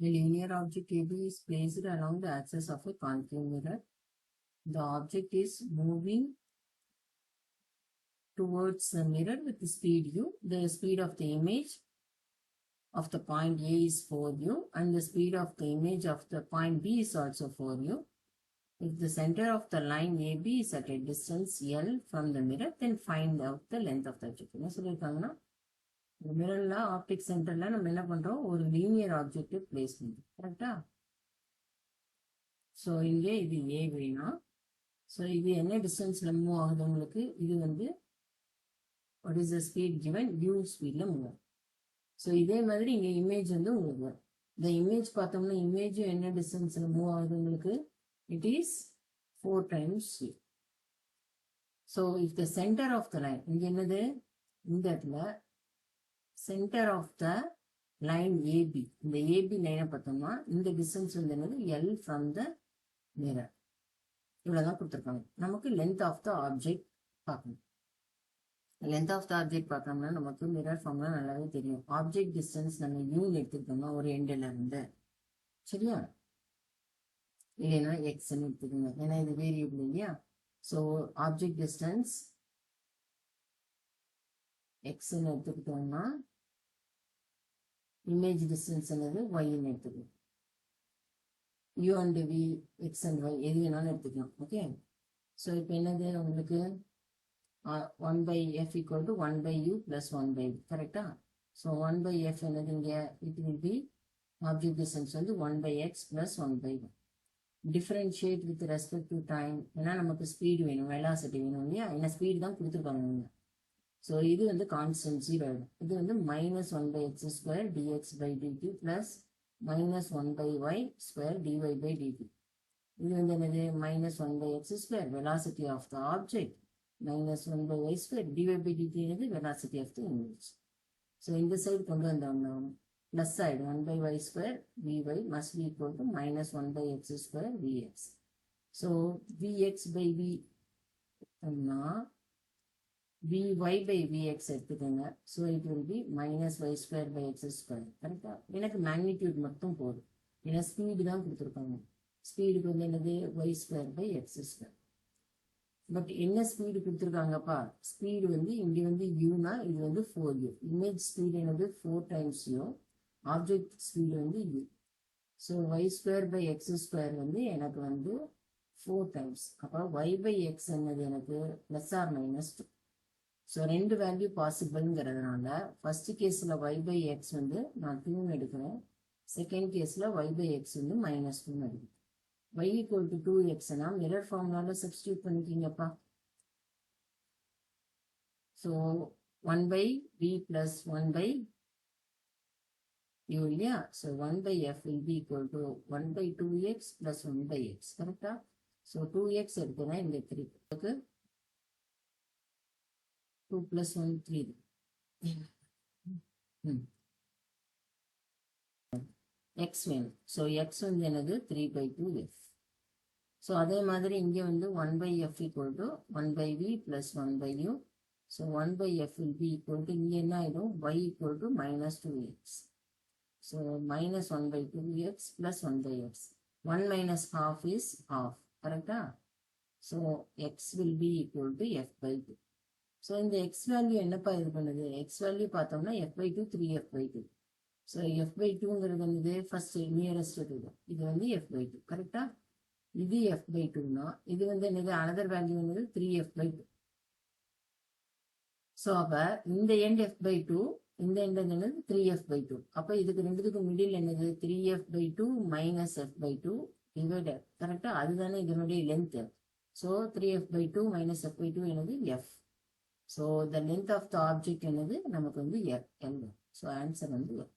A linear object AB is placed along the axis of a concave mirror. The object is moving towards the mirror with speed u. The speed of the image of the point A is 4u and the speed of the image of the point B is also 4u. If the center of the line AB is at a distance L from the mirror, then find out the length of the object. என்ன சொல்லியிருக்காங்கன்னா மிரர்ல optic சென்டர்ல நம்ம என்ன பண்றோம், ஒரு linear object place பண்றோம். கரெக்டா? So இங்கே இது ஏ வேணும். ஸோ இது என்ன டிஸ்டன்ஸ்ல மூவ் ஆகுது உங்களுக்கு, இது வந்து what is the speed given, u ஸ்பீட்ல மூவ் ஆகும். ஸோ இதே மாதிரி இங்கே இமேஜ் வந்து உங்களுக்கு வரும். இந்த இமேஜ் பார்த்தோம்னா இமேஜும் என்ன டிஸ்டன்ஸ்ல மூவ் ஆகுது உங்களுக்கு, it is 4 times u. So if the center of the line, இங்க என்னது, இந்த இடத்துல center of the line AB, இந்த AB லைனை பார்த்தோம்னா இந்த டிஸ்டன்ஸ் வந்து என்னது, L from the mirror. இவ்வளவுதான் கொடுத்துருக்காங்க. நமக்கு length of the object பார்க்கணும். length of the object பார்க்கணும்னா நமக்கு மிரர் ஃபார்ம்லாம் நல்லாவே தெரியும். ஆப்ஜெக்ட் டிஸ்டன்ஸ் நம்ம யூன்னு எடுத்துக்கிட்டோம்னா ஒரு எண்டில் இருந்து, சரியா, இல்லைன்னா எக்ஸ்ன்னு எடுத்துக்கோங்க, ஏன்னா இது வேரியபிள் இல்லையா. ஸோ ஆப்ஜெக்ட் டிஸ்டன்ஸ் எக்ஸ்ன்னு எடுத்துக்கிட்டோம்னா இமேஜ் டிஸ்டன்ஸ் என்னது ஒய்ன்னு எடுத்துக்கணும். U and V, X and Y எது வேணாலும் எடுத்துக்கலாம். ஓகே. ஸோ இப்போ என்னது உங்களுக்கு 1/f equal to 1/u plus 1/v. கரெக்டா? ஸோ 1/f என்னது இங்கே, it will be object distance வந்து 1/x plus 1/y. Differentiate with respect to time, ஏன்னா நமக்கு ஸ்பீடு வேணும், வெலாசிட்டி வேணும் இல்லையா, ஏன்னா ஸ்பீடு தான் கொடுத்துருக்காங்க. ஸோ இது வந்து கான்ஸ்டன்ட் 0 ஆகிடும். இது வந்து -1/x² dx/dt plus -1/y² dy/dt. இது வந்து என்னது, -1/x², velocity of the object, -1/y² dy/dt என்னது velocity of the image. So இந்த சைடு கொண்டு வந்தோம்னா plus side 1/y² vy must be equal to -1/x² vx. So vx/v vy/vx எடுத்துக்கோங்க. So it will be -y²/x². கரெக்டா? எனக்கு magnitude மட்டும் போதும், ஏன்னா ஸ்பீடு தான் கொடுத்துருக்காங்க. ஸ்பீடுக்கு வந்து என்னது y²/x². பட் என்ன ஸ்பீடு கொடுத்துருக்காங்கப்பா, ஸ்பீடு வந்து இங்கே வந்து யூனா இது வந்து 4u. இமேஜ் ஸ்பீடு என்னது 4 times u, ஆப்ஜெக்ட் ஸ்பீடு வந்து u. ஸோ y²/x² வந்து எனக்கு வந்து 4 times. அப்போ y/x என்னது எனக்கு +or-2. ஸோ ரெண்டு வேல்யூ பாசிபிள்ங்கிறதுனால ஃபர்ஸ்ட் கேஸில் y/x வந்து நான் 2ன்னு எடுக்கிறேன், செகண்ட் கேஸில் y/x வந்து -2ன்னு எடுக்கிறேன். y equal to 2x mirror ஃபார்முலால சப்ஸ்டியூட் பண்ணிக்கிங்கப்பா. ஸோ 1/v plus 1/u இல்லையா. So 1/f will be equal to 1/2x plus 1/x. கரெக்டா? ஸோ 2x எடுத்தேன்னா இந்த 3 2 plus 1 3. x வேணும். ஸோ x வந்து என்னது 3/2f. ஸோ அதே மாதிரி இங்கே வந்து 1/f equal to 1/v plus 1/u. So 1/f will be equal to இங்கே என்ன ஆகிடும், y equal to -2x. So -1/2x plus 1/x. 1 minus half is half. கரெக்டா? So x will be equal to f/2. So இந்த x value என்னப்பா இது பண்ணுது, x value பார்த்தோம்னா f/2 3f/2. So f/2ங்கிறது வந்து ஃபர்ஸ்ட் நியரஸ்ட் இது வந்து f/2. கரெக்டா? இது f/2னா இது வந்து என்னது, அனதர் வேல்யூ என்னது 3f/2. ஸோ அப்போ இந்த எண்ட் f/2, இந்த எண்ட் என்னது 3f/2. அப்போ இதுக்கு ரெண்டுத்துக்கு மிடில் என்னது 3f/2 minus f/2 டிவைடட். கரெக்டா? அதுதானே இதனுடைய length. So 3f/2 minus f/2 என்னது f. So the length of the object என்னது நமக்கு வந்து L. ஸோ ஆன்சர் வந்து F.